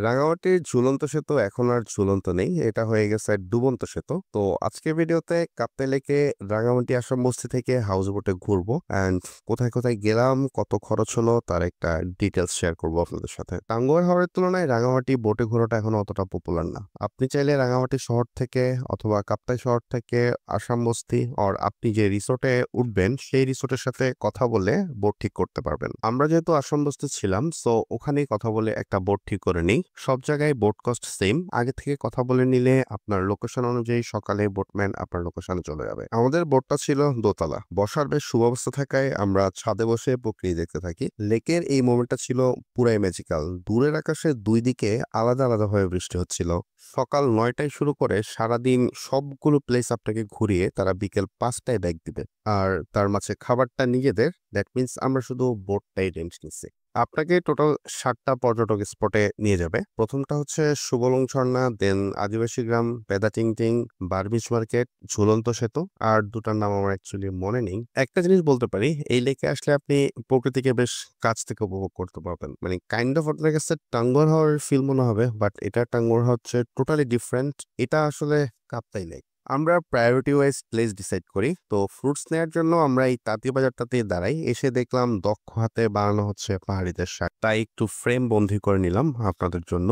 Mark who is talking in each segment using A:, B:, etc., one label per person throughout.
A: রাঙামাটির ঝুলন্ত সেতু এখন আর ঝুলন্ত নেই। এটা হয়ে গেছে ডুবন্ত সেতু। তো আজকের ভিডিওতে কাপ্তাই লেকে রাঙামাটি আশ্রম বস্তি থেকে হাউস বোটে ঘুরবো অ্যান্ড কোথায় কোথায় গেলাম, কত খরচ হলো তার একটা ডিটেলস শেয়ার করবো আপনাদের সাথে। টাঙ্গুয়ার হাওরের তুলনায় রাঙামাটি বোটে ঘোরাটা এখন অতটা পপুলার না। আপনি চাইলে রাঙামাটি শহর থেকে অথবা কাপ্তাই শহর থেকে আসাম বস্তি আর আপনি যে রিসোর্টে উঠবেন সেই রিসোর্টের সাথে কথা বলে বোট ঠিক করতে পারবেন। আমরা যেহেতু আসাম বস্তি ছিলাম, সো ওখানেই কথা বলে একটা বোট ঠিক করে নিই। সব জায়গায় বোট কস্ট সেম। আগে থেকে কথা বলে নিলে আপনার লোকেশন অনুযায়ী সকালে বোটম্যান আপনার লোকেশনে চলে যাবে। আমাদের বোটটা ছিল দোতলা, বসার বেশ সুব্যবস্থা থাকায় আমরা ছাদে বসে প্রকৃতি দেখতে থাকি। লেকের এই মোমেন্টটা ছিল পুরাই ম্যাজিক্যাল। দূরের আকাশে দুই দিকে আলাদা আলাদা হয়ে বৃষ্টি হচ্ছিল। সকাল 9টায় শুরু করে সারাদিন সবগুলো প্লেস আপনাকে ঘুরিয়ে তারা বিকেল 5টায় ব্যাক দিবে। আর তার মাঝে খাবারটা নিজেদের। দ্যাট মিনস আমরা শুধু বোটটাই রেন্ট নিচ্ছি। আপনাকে টোটাল 7টা পর্যটক স্পটে নিয়ে যাবে। প্রথমটা হচ্ছে সুবলং ঝর্ণা, দেন আদিবাসী গ্রাম, পেদা টিং, বারবিচ মার্কেট, ঝুলন্ত সেতু, আর দুটার নাম আমার অ্যাকচুয়ালি মনে নেই। একটা জিনিস বলতে পারি, এই লেকে আসলে আপনি প্রকৃতিকে বেশ কাছ থেকে উপভোগ করতে পারবেন। মানে কাইন্ড অফ আপনার কাছে টাঙ্গুয়ার হাওয়ার ফিল মনে হবে, বাট এটা টাঙ্গুয়ার হাওয়া হচ্ছে টোটালি ডিফারেন্ট। এটা আসলে কাপ্তাই লেক। আমরা প্রায়োরিটি ওয়াইজ প্লেস ডিসাইড করি। তো ফ্রুটস নেওয়ার জন্য আমরা এই তাঁতি বাজারটাতে দাঁড়াই। এসে দেখলাম দক্ষ হাতে বানানো হচ্ছে পাহাড়িদের শাক, তাই একটু ফ্রেম বন্দি করে নিলাম আপনাদের জন্য।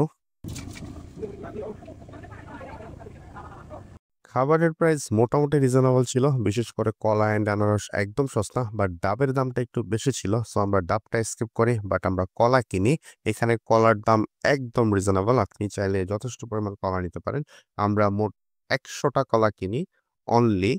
A: খাবারের প্রাইস মোটামুটি রিজনেবল ছিল, বিশেষ করে কলা অ্যান্ড আনারস একদম সস্তা, বাট ডাবের দামটা একটু বেশি ছিল। সো আমরা ডাবটা স্কিপ করি, বাট আমরা কলা কিনি। এখানে কলার দাম একদম রিজনেবল, আপনি চাইলে যথেষ্ট পরিমাণ কলা নিতে পারেন। আমরা মোট 100টা কলা কিনি অনলি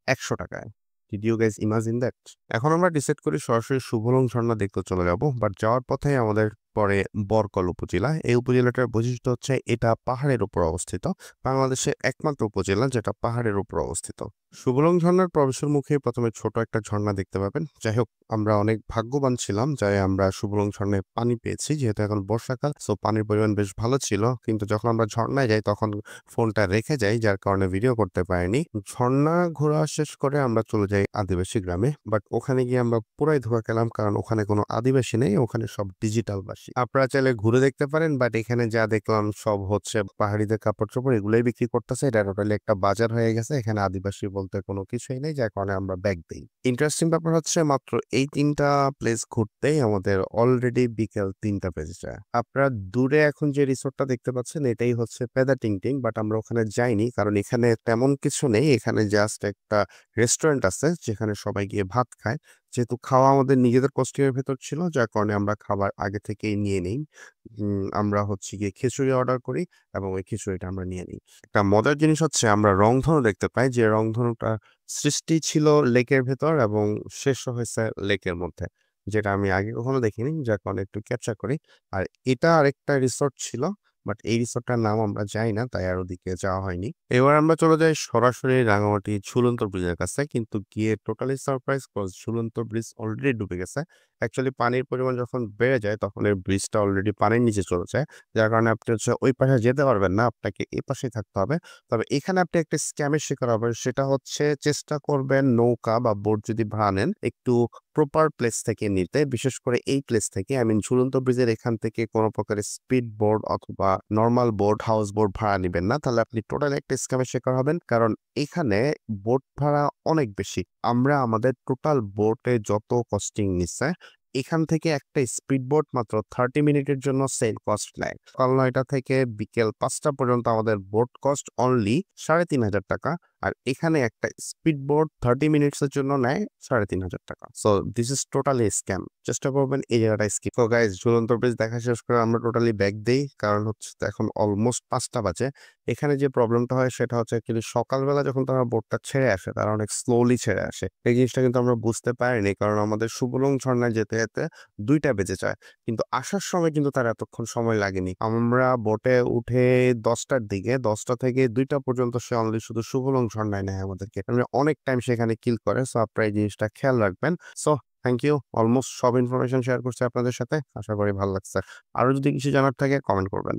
A: 100 টাকায়। Did you guys imagine that? এখন আমরা ডিসাইড করি সরাসরি শুভলং ঝর্ণা দেখতে চলে যাব, বাট যাওয়ার পথে আমাদের পরে বরকল উপজেলা। এই উপজেলাটার বৈশিষ্ট্য হচ্ছে এটা পাহাড়ের উপর অবস্থিত। বাংলাদেশের একমাত্র উপজেলা যেটা পাহাড়ের উপর অবস্থিত। শুভলং ঝর্ণার প্রবেশের মুখে প্রথমে ছোট একটা ঝর্ণা দেখতে পাবেন। যাই হোক, আমরা অনেক ভাগ্যবান ছিলাম যে আমরা শুভলং ঝর্ণায় পানি পেয়েছি, যেহেতু এখন বর্ষাকাল, সো পানির পরিমাণ বেশ ভালো ছিল। কিন্তু যখন আমরা ঝর্ণায় যাই তখন ফোনটা রেখে যাই, যার কারণে ভিডিও করতে পারিনি। ঝর্ণা ঘোরা শেষ করে আমরা চলে যাই আদিবাসী গ্রামে, বাট ওখানে গিয়ে আমরা পুরাই ধোকা খেলাম, কারণ ওখানে কোনো আদিবাসী নেই, ওখানে সব ডিজিটাল বাসী। আপনারা চাইলে ঘুরে দেখতে পারেন, বাট এখানে যা দেখলাম সব হচ্ছে পাহাড়িদের কাপড় চোপড় এগুলোই বিক্রি করতেছে। এটা টোটালি একটা বাজার হয়ে গেছে, এখানে আদিবাসী বলতে কোনো কিছুই নেই, যার কারণে আমরা ব্যাগ দিই। ইন্টারেস্টিং ব্যাপার হচ্ছে মাত্র এই 3টা প্লেস ঘুরতেই আমাদের অলরেডি বিকেল 3টা বেজে যায়। আপনারা দূরে এখন যে রিসোর্টটা দেখতে পাচ্ছেন এটাই হচ্ছে পেদা টিং, বাট আমরা ওখানে যাইনি, কারণ এখানে তেমন কিছু নেই। এখানে জাস্ট একটা রেস্টুরেন্ট আছে যেখানে সবাই গিয়ে ভাত খায়। যেহেতু খাওয়া আমাদের নিজেদের কস্টিউমের ভেতর ছিল, যার কারণে আমরা খাবার আগে থেকেই নিয়ে নিই। আমরা হচ্ছে গিয়ে খিচুড়ি অর্ডার করি এবং ওই খিচুড়িটা আমরা নিয়ে নিই। একটা মজার জিনিস হচ্ছে আমরা রংধনু দেখতে পাই, যে রংধনুটা সৃষ্টি ছিল লেকের ভেতর এবং শেষ হয়েছে লেকের মধ্যে, যেটা আমি আগে কখনো দেখিনি, যার কারণে একটু ক্যাপচার করি। আর এটা আরেকটা রিসোর্ট ছিল, বাট এই রিসোর্টটার নাম আমরা যাই না, তাই আর ওদিকে যাওয়া হয়নি। এবার আমরা চলে যাই সরাসরি রাঙামাটি ঝুলন্ত ব্রিজের কাছে, কিন্তু গিয়ে টোটালি সারপ্রাইজ, কজ ঝুলন্ত ব্রিজ অলরেডি ডুবে গেছে। অ্যাকচুয়ালি পানির পরিমাণ যখন বেড়ে যায় তখন এই ব্রিজটা অলরেডি পানির নিচে চলে যায়, যার কারণে আপনি হচ্ছে ওই পাশে যেতে পারবেন না, আপনাকে এই পাশেই থাকতে হবে। তবে এখানে আপনি একটা স্ক্যামের শিকার হবেন, সেটা হচ্ছে চেষ্টা করবেন নৌকা বা বোট যদি ভাড়া নেন একটু প্রপার প্লেস থেকে নিতে, বিশেষ করে এই প্লেস থেকে, আই মিন ঝুলন্ত ব্রিজের এখান থেকে কোনো প্রকারের স্পিড বোর্ড অথবা নর্মাল বোট, হাউস বোট ভাড়া নিবেন না, তাহলে আপনি টোটাল একটা স্ক্যামের শিকার হবেন। কারণ এখানে বোট ভাড়া অনেক বেশি। আমরা আমাদের টোটাল বোটে যত কস্টিং নিচ্ছে, এখান থেকে একটা স্পিড বোট মাত্র 30 মিনিটের জন্য সেল কস্ট নেয়। সকাল 9টা থেকে বিকেল 5টা পর্যন্ত আমাদের বোট কস্ট অনলি 3,500 টাকা। আর এখানে একটা স্পিড বোট 30 মিনিটস এর জন্য নেয় 3,500 টাকা। So this is totally scam. চেষ্টা করবেন এই জায়গাটা স্কিপ। তো গাইজ, ঝুলন্ত ব্রিজ দেখা শেষ করে আমরা টোটালি ব্যাক দেই, কারণ হচ্ছে এখন অলমোস্ট 5টা বাজে। এখানে যে প্রবলেমটা হয় সেটা হচ্ছে অ্যাকচুয়ালি সকালবেলা যখন তারা বোটটা ছেড়ে আসে, তারা অনেক স্লোলি ছেড়ে আসে। এই জিনিসটা কিন্তু আমরা বুঝতে পারিনি, কারণ আমাদের শুভলং ঝর্ণায় যেতে যেতে 2টা বেজে যায়, কিন্তু আসার সময় কিন্তু তার এতক্ষণ সময় লাগেনি। আমরা বোটে উঠে 10টার দিকে, 10টা থেকে 2টা পর্যন্ত সে অনলি শুধু শুভলং ঝর্ণায় নেয় আমাদেরকে, মানে অনেক টাইম সেখানে কিল করে। সো আপনারা এই জিনিসটা খেয়াল রাখবেন। সো থ্যাংক ইউ, অলমোস্ট সব ইনফরমেশন শেয়ার করছি আপনাদের সাথে, আশা করি ভালো লাগছে। আরো যদি কিছু জানার থাকে কমেন্ট করবেন।